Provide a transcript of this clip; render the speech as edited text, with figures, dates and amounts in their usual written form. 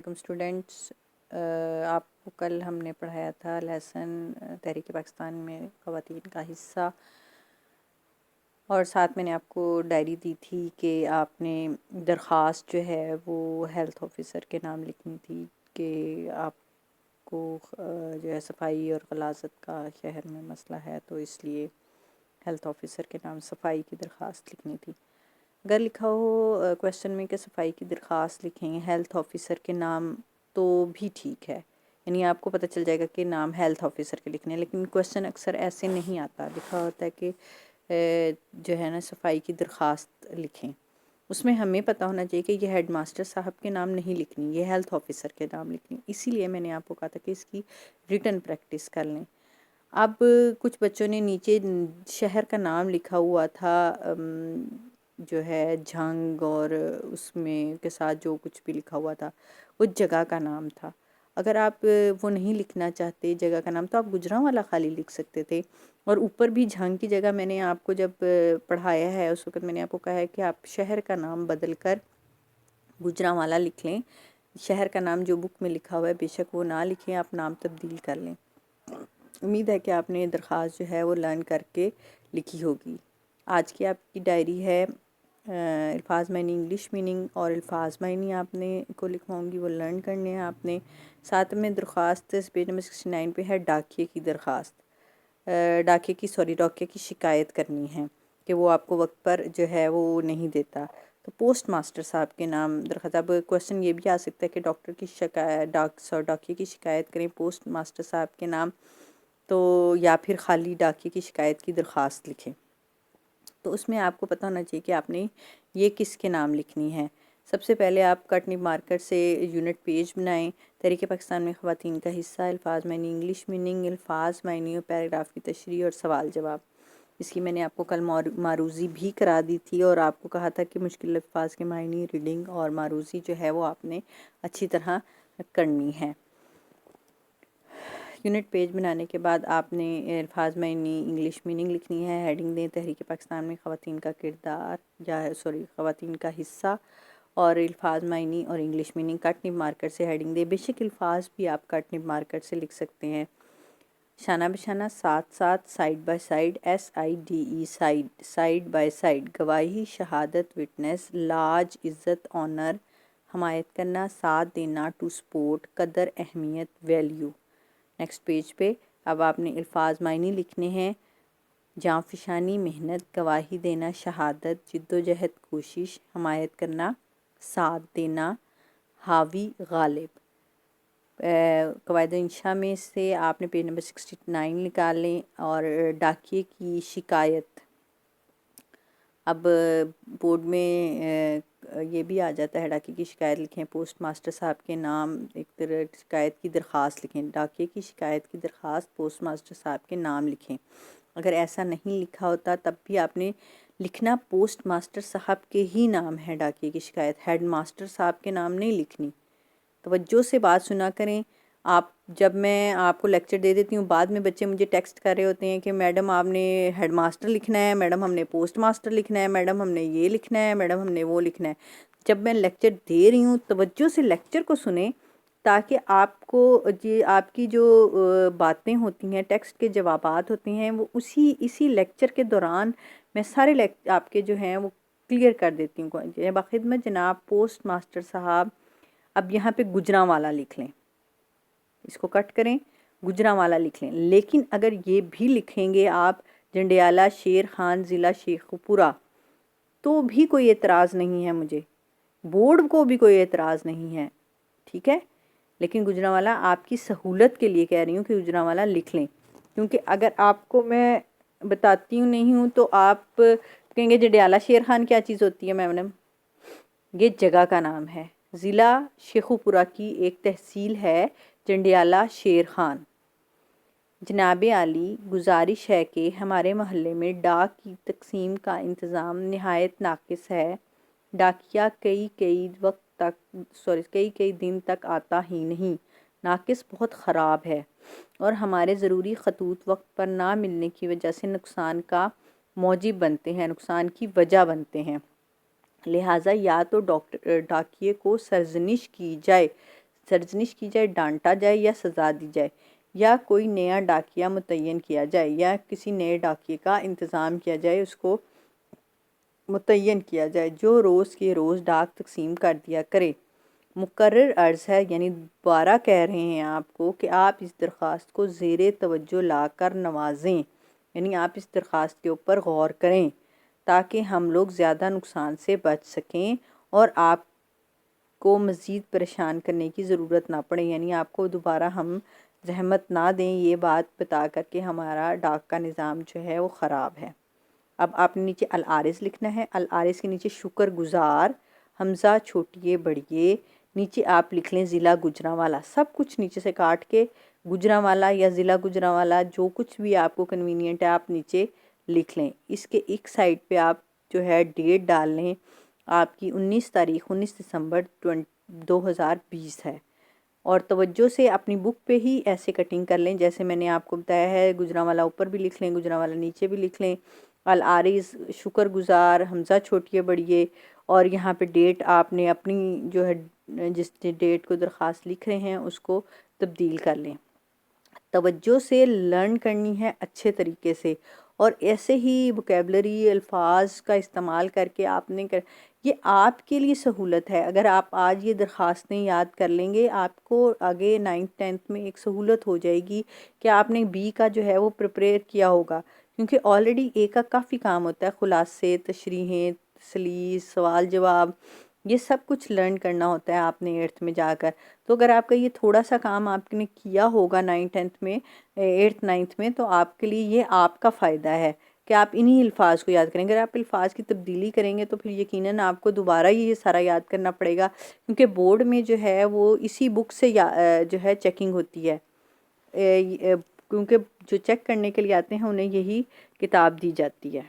علیکم اسٹوڈینٹس، آپ کو کل ہم نے پڑھایا تھا لیسن تحریک پاکستان میں خواتین کا حصہ، اور ساتھ میں نے آپ کو ڈائری دی تھی کہ آپ نے درخواست جو ہے وہ ہیلتھ آفیسر کے نام لکھنی تھی کہ آپ کو جو ہے صفائی اور غلاظت کا شہر میں مسئلہ ہے، تو اس لیے ہیلتھ آفیسر کے نام صفائی کی درخواست لکھنی تھی۔ اگر لکھا ہو کویشچن میں کہ صفائی کی درخواست لکھیں ہیلتھ آفیسر کے نام تو بھی ٹھیک ہے، یعنی آپ کو پتہ چل جائے گا کہ نام ہیلتھ آفیسر کے لکھنے ہیں، لیکن کویشچن اکثر ایسے نہیں آتا، لکھا ہوتا ہے کہ جو ہے نا صفائی کی درخواست لکھیں۔ اس میں ہمیں پتہ ہونا چاہیے کہ یہ ہیڈ ماسٹر صاحب کے نام نہیں لکھنی، یہ ہیلتھ آفیسر کے نام لکھنی، اسی لیے میں نے آپ کو کہا تھا کہ اس کی ریٹن پریکٹس کر لیں۔ اب کچھ بچوں نے نیچے شہر کا نام لکھا ہوا تھا، جو ہے جھنگ، اور اس میں کے ساتھ جو کچھ بھی لکھا ہوا تھا وہ جگہ کا نام تھا۔ اگر آپ وہ نہیں لکھنا چاہتے جگہ کا نام تو آپ گجرانوالہ خالی لکھ سکتے تھے، اور اوپر بھی جھنگ کی جگہ میں نے آپ کو جب پڑھایا ہے اس وقت میں نے آپ کو کہا ہے کہ آپ شہر کا نام بدل کر گجرانوالہ لکھ لیں، شہر کا نام جو بک میں لکھا ہوا ہے بے شک وہ نہ لکھیں، آپ نام تبدیل کر لیں۔ امید ہے کہ آپ نے درخواست جو ہے وہ لرن کر کے لکھی ہوگی۔ آج کی آپ کی ڈائری ہے الفاظ معنی انگلش میننگ اور الفاظ معنی آپ نے کو لکھواؤں گی، وہ لرن کرنے ہیں آپ نے۔ ساتھ میں درخواست پیج نمبر 69 پہ ہے ڈاکیے کی درخواست، ڈاکیے کی شکایت کرنی ہے کہ وہ آپ کو وقت پر جو ہے وہ نہیں دیتا، تو پوسٹ ماسٹر صاحب کے نام درخواست۔ اب کویشچن یہ بھی آ سکتا ہے کہ ڈاکٹر کی شکایت ڈاکیے کی شکایت کریں پوسٹ ماسٹر صاحب کے نام، تو یا پھر خالی ڈاکیے کی شکایت کی درخواست لکھیں۔ تو اس میں آپ کو پتہ ہونا چاہیے کہ آپ نے یہ کس کے نام لکھنی ہے۔ سب سے پہلے آپ کٹنی مارکر سے یونٹ پیج بنائیں، تحریک پاکستان میں خواتین کا حصہ، الفاظ معنی انگلش میننگ، الفاظ معنی اور پیراگراف کی تشریح اور سوال جواب۔ اس کی میں نے آپ کو کل معروضی بھی کرا دی تھی، اور آپ کو کہا تھا کہ مشکل الفاظ کے معنی، ریڈنگ اور معروضی جو ہے وہ آپ نے اچھی طرح کرنی ہے۔ یونٹ پیج بنانے کے بعد آپ نے الفاظ معنی انگلش میننگ لکھنی ہے، ہیڈنگ دیں تحریک پاکستان میں خواتین کا کردار خواتین کا حصہ، اور الفاظ معنی اور انگلش میننگ کٹ نب مارکر سے ہیڈنگ دیں۔ بے شک الفاظ بھی آپ کٹ نب مارکر سے لکھ سکتے ہیں۔ شانہ بشانہ، ساتھ ساتھ، side by side, SIDE side by side, گواہی، شہادت، وٹنس، لاج، عزت، آنر، حمایت کرنا، ساتھ دینا، ٹو سپورٹ، قدر، اہمیت، ویلیو۔ نیکسٹ پیج پہ اب آپ نے الفاظ معنی لکھنے ہیں، جاں فشانی، محنت، گواہی دینا، شہادت، جدوجہد، کوشش، حمایت کرنا، ساتھ دینا، حاوی، غالب۔ قواعد انشاء میں سے آپ نے پیج نمبر 69 نکال لیں، اور ڈاکیے کی شکایت۔ اب بورڈ میں یہ بھی آ جاتا ہے، ڈاکیے کی شکایت لکھیں پوسٹ ماسٹر صاحب کے نام، ایک طرح شکایت کی درخواست لکھیں، ڈاکیے کی شکایت کی درخواست پوسٹ ماسٹر صاحب کے نام لکھیں۔ اگر ایسا نہیں لکھا ہوتا تب بھی آپ نے لکھنا پوسٹ ماسٹر صاحب کے ہی نام ہے، ڈاکیے کی شکایت ہیڈ ماسٹر صاحب کے نام نہیں لکھنی۔ توجہ سے بات سنا کریں۔ جب میں آپ کو لیکچر دے دیتی ہوں، بعد میں بچے مجھے ٹیکسٹ کر رہے ہوتے ہیں کہ میڈم آپ نے ہیڈ ماسٹر لکھنا ہے، میڈم ہم نے پوسٹ ماسٹر لکھنا ہے، میڈم ہم نے یہ لکھنا ہے، میڈم ہم نے وہ لکھنا ہے۔ جب میں لیکچر دے رہی ہوں توجہ سے لیکچر کو سنیں، تاکہ آپ کو آپ کی جو باتیں ہوتی ہیں، ٹیکسٹ کے جوابات ہوتے ہیں، وہ اسی لیکچر کے دوران میں سارے آپ کے جو ہیں وہ کلیئر کر دیتی ہوں۔ بخدمت جناب پوسٹ ماسٹر صاحب، اب یہاں پہ گجرانوالہ لکھ لیں، اس کو کٹ کریں، گجرانوالہ لکھ لیں۔ لیکن اگر یہ بھی لکھیں گے آپ جنڈیالہ شیر خان ضلع شیخوپورہ تو بھی کوئی اعتراض نہیں ہے، مجھے بورڈ کو بھی کوئی اعتراض نہیں ہے، ٹھیک ہے۔ لیکن گجرانوالہ آپ کی سہولت کے لیے کہہ رہی ہوں کہ گجرانوالہ لکھ لیں، کیونکہ اگر آپ کو میں بتاتی ہوں نہیں ہوں تو آپ کہیں گے جنڈیالہ شیر خان کیا چیز ہوتی ہے میڈم؟ یہ جگہ کا نام ہے، ضلع شیخوپورہ کی ایک تحصیل ہے جنڈیالہ شیر خان۔ جناب عالی، گزارش ہے کہ ہمارے محلے میں ڈاک کی تقسیم کا انتظام نہایت ناقص ہے، ڈاکیہ کئی دن تک آتا ہی نہیں، ناقص بہت خراب ہے، اور ہمارے ضروری خطوط وقت پر نہ ملنے کی وجہ سے نقصان کا موجب بنتے ہیں، نقصان کی وجہ بنتے ہیں۔ لہٰذا یا تو ڈاکیے کو سرزنش کی جائے، سرزنش کی جائے، ڈانٹا جائے یا سزا دی جائے، یا کوئی نیا ڈاکیہ متعین کیا جائے یا کسی نئے ڈاکیے کا انتظام کیا جائے، اس کو متعین کیا جائے جو روز کے روز ڈاک تقسیم کر دیا کرے۔ مقرر عرض ہے، یعنی دوبارہ کہہ رہے ہیں آپ کو کہ آپ اس درخواست کو زیر توجہ لا کر نوازیں، یعنی آپ اس درخواست کے اوپر غور کریں تاکہ ہم لوگ زیادہ نقصان سے بچ سکیں اور آپ کو مزید پریشان کرنے کی ضرورت نہ پڑے، یعنی آپ کو دوبارہ ہم زحمت نہ دیں یہ بات بتا کر کے ہمارا ڈاک کا نظام جو ہے وہ خراب ہے۔ اب آپ نے نیچے العارض لکھنا ہے، العارض کے نیچے شکر گزار، حمزہ چھوٹیے بڑھیے، نیچے آپ لکھ لیں ضلع گوجرانوالا، سب کچھ نیچے سے کاٹ کے گوجرانوالا یا ضلع گوجرانوالا جو کچھ بھی آپ کو کنوینئنٹ ہے آپ نیچے لکھ لیں۔ اس کے ایک سائڈ پہ آپ جو ہے ڈیٹ ڈال لیں، آپ کی 19 دسمبر 2020 ہے، اور توجہ سے اپنی بک پہ ہی ایسے کٹنگ کر لیں جیسے میں نے آپ کو بتایا ہے۔ گوجرانوالا اوپر بھی لکھ لیں، گوجرانوالا نیچے بھی لکھ لیں، العارض شکر گزار حمزہ چھوٹیے بڑھیے، اور یہاں پہ ڈیٹ آپ نے اپنی جو ہے جس ڈیٹ کو درخواست لکھ رہے ہیں اس کو تبدیل کر لیں۔ توجہ سے لرن کرنی ہے اچھے طریقے سے، اور ایسے ہی وکیبلری الفاظ کا استعمال کر کے آپ نے یہ آپ کے لیے سہولت ہے۔ اگر آپ آج یہ درخواستیں یاد کر لیں گے آپ کو آگے 9th 10th میں ایک سہولت ہو جائے گی کہ آپ نے بی کا جو ہے وہ پریپیئر کیا ہوگا، کیونکہ آلریڈی اے کا کافی کام ہوتا ہے، خلاصے، تشریحیں، تسلیث، سوال جواب، یہ سب کچھ لرن کرنا ہوتا ہے آپ نے 8th میں جا کر۔ تو اگر آپ کا یہ تھوڑا سا کام آپ نے کیا ہوگا 9th 10th میں، 8th 9th میں، تو آپ کے لیے یہ آپ کا فائدہ ہے کہ آپ انہی الفاظ کو یاد کریں گے۔ اگر آپ الفاظ کی تبدیلی کریں گے تو پھر یقیناً آپ کو دوبارہ یہ سارا یاد کرنا پڑے گا، کیونکہ بورڈ میں جو ہے وہ اسی بک سے جو ہے چیکنگ ہوتی ہے، کیونکہ جو چیک کرنے کے لیے آتے ہیں انہیں یہی کتاب دی جاتی ہے۔